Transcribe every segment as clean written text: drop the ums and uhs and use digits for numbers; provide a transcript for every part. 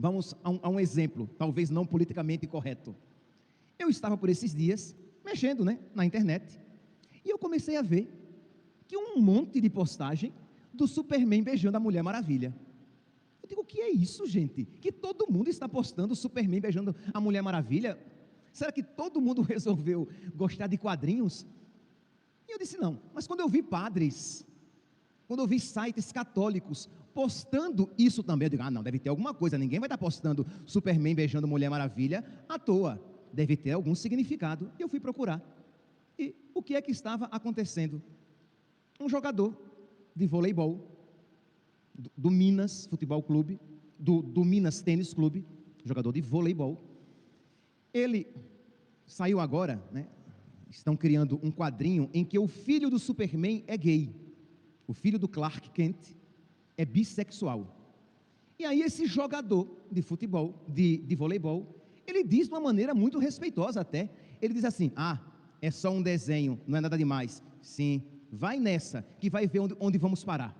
Vamos a um exemplo, talvez não politicamente correto. Eu estava por esses dias mexendo, na internet, e eu comecei a ver que um monte de postagem do Superman beijando a Mulher Maravilha. Eu digo, o que é isso, gente? Que todo mundo está postando o Superman beijando a Mulher Maravilha? Será que todo mundo resolveu gostar de quadrinhos? E eu disse, não. Mas quando eu vi padres, quando eu vi sites católicos postando isso também, eu digo, não, deve ter alguma coisa, ninguém vai estar postando Superman beijando Mulher Maravilha à toa, deve ter algum significado. E eu fui procurar. E o que é que estava acontecendo? Um jogador de voleibol, do Minas Futebol Clube, do Minas Tênis Clube, jogador de voleibol, ele saiu agora, estão criando um quadrinho em que o filho do Superman é gay, o filho do Clark Kent é bissexual. E aí esse jogador de futebol, de voleibol, ele diz de uma maneira muito respeitosa até, ele diz assim, é só um desenho, não é nada demais. Sim, vai nessa, que vai ver onde vamos parar.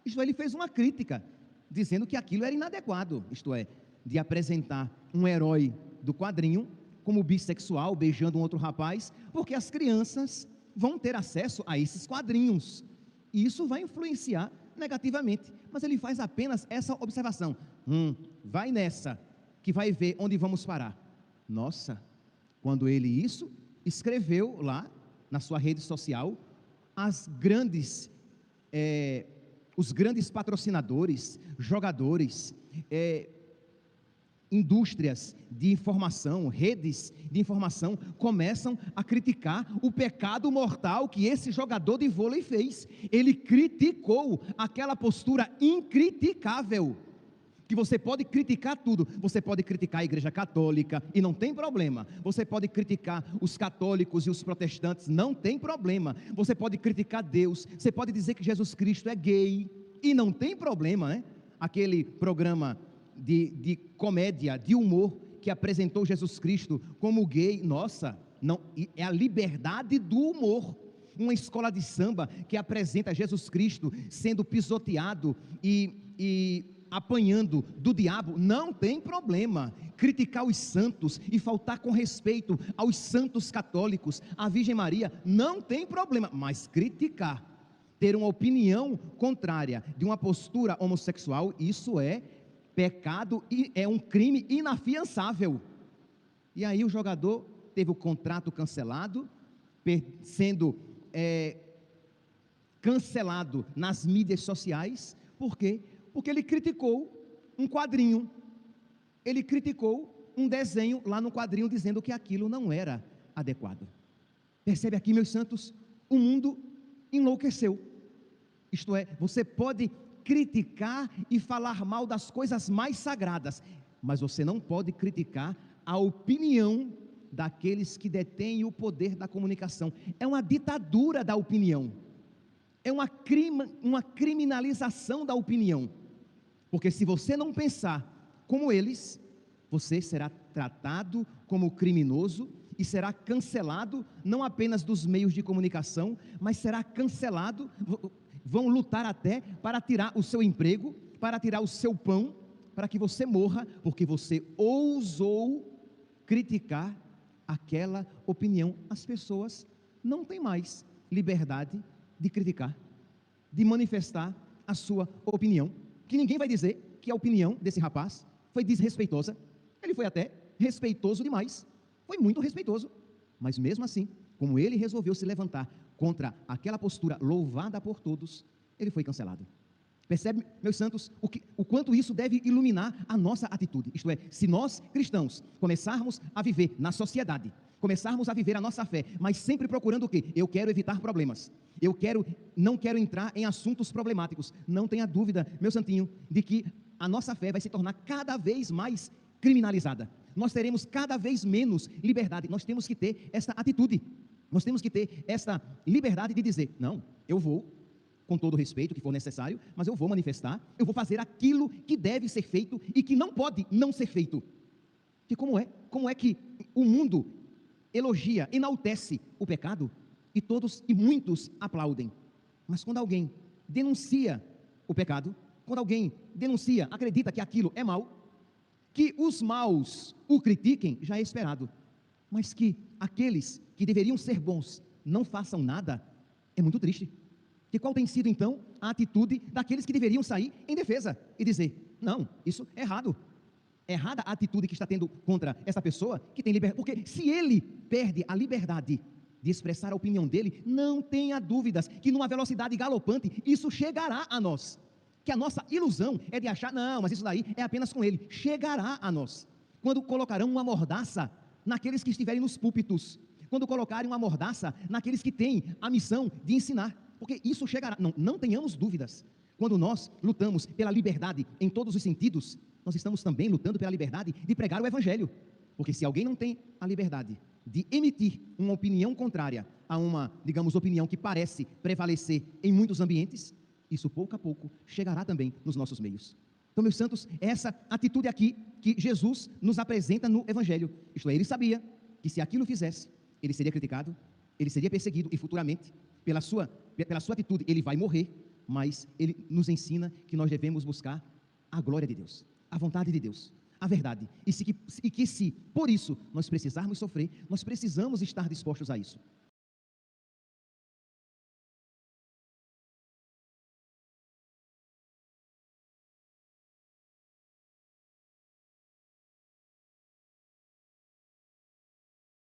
Isto é, ele fez uma crítica, dizendo que aquilo era inadequado, isto é, de apresentar um herói do quadrinho como bissexual, beijando um outro rapaz, porque as crianças vão ter acesso a esses quadrinhos, e isso vai influenciar negativamente. Mas ele faz apenas essa observação, vai nessa, que vai ver onde vamos parar. Nossa, quando ele isso, escreveu lá, na sua rede social, os grandes patrocinadores, jogadores, indústrias de informação, redes de informação, começam a criticar o pecado mortal que esse jogador de vôlei fez. Ele criticou aquela postura incriticável, que você pode criticar tudo, você pode criticar a igreja católica, e não tem problema, você pode criticar os católicos e os protestantes, não tem problema, você pode criticar Deus, você pode dizer que Jesus Cristo é gay, e não tem problema, aquele programa de comédia, de humor, que apresentou Jesus Cristo como gay, nossa, não, é a liberdade do humor. Uma escola de samba que apresenta Jesus Cristo sendo pisoteado e apanhando do diabo, não tem problema. Criticar os santos e faltar com respeito aos santos católicos, a Virgem Maria, não tem problema, mas criticar, ter uma opinião contrária de uma postura homossexual, isso é pecado e é um crime inafiançável. E aí o jogador teve o contrato cancelado, sendo cancelado nas mídias sociais. Por quê? Porque ele criticou um quadrinho, ele criticou um desenho lá no quadrinho, dizendo que aquilo não era adequado. Percebe aqui, meus santos, o mundo enlouqueceu. Isto é, você pode criticar e falar mal das coisas mais sagradas, mas você não pode criticar a opinião daqueles que detêm o poder da comunicação. É uma ditadura da opinião, é uma criminalização da opinião, porque se você não pensar como eles, você será tratado como criminoso e será cancelado, não apenas dos meios de comunicação, mas será cancelado. Vão lutar até para tirar o seu emprego, para tirar o seu pão, para que você morra, porque você ousou criticar aquela opinião. As pessoas não têm mais liberdade de criticar, de manifestar a sua opinião, que ninguém vai dizer que a opinião desse rapaz foi desrespeitosa. Ele foi até respeitoso demais, foi muito respeitoso, mas mesmo assim, como ele resolveu se levantar contra aquela postura louvada por todos, ele foi cancelado. Percebe, meus santos, o quanto isso deve iluminar a nossa atitude? Isto é, se nós cristãos começarmos a viver na sociedade, começarmos a viver a nossa fé, mas sempre procurando o quê? Eu quero evitar problemas, não quero entrar em assuntos problemáticos. Não tenha dúvida, meu santinho, de que a nossa fé vai se tornar cada vez mais criminalizada. Nós teremos cada vez menos liberdade. Nós temos que ter essa atitude. Nós temos que ter essa liberdade de dizer, não, eu vou, com todo o respeito que for necessário, mas eu vou manifestar, eu vou fazer aquilo que deve ser feito e que não pode não ser feito. Que como é que o mundo elogia, enaltece o pecado e muitos aplaudem, mas quando alguém denuncia o pecado, quando alguém denuncia, acredita que aquilo é mal, Que os maus o critiquem já é esperado, mas que aqueles que deveriam ser bons não façam nada, é muito triste. Que qual tem sido então a atitude daqueles que deveriam sair em defesa e dizer: não, isso é errado. É errada a atitude que está tendo contra essa pessoa que tem liberdade, porque se ele perde a liberdade de expressar a opinião dele, não tenha dúvidas que numa velocidade galopante isso chegará a nós. Que a nossa ilusão é de achar: não, mas isso daí é apenas com ele. Chegará a nós quando colocarão uma mordaça naqueles que estiverem nos púlpitos, quando colocarem uma mordaça naqueles que têm a missão de ensinar, porque isso chegará. Não tenhamos dúvidas. Quando nós lutamos pela liberdade em todos os sentidos, nós estamos também lutando pela liberdade de pregar o Evangelho. Porque se alguém não tem a liberdade de emitir uma opinião contrária a uma, digamos, opinião que parece prevalecer em muitos ambientes, isso pouco a pouco chegará também nos nossos meios. Então, meus santos, é essa atitude aqui que Jesus nos apresenta no Evangelho. Isto é, ele sabia que se aquilo fizesse, ele seria criticado, ele seria perseguido e futuramente, pela sua atitude, ele vai morrer, mas ele nos ensina que nós devemos buscar a glória de Deus, a vontade de Deus, a verdade, e que se por isso nós precisarmos sofrer, nós precisamos estar dispostos a isso.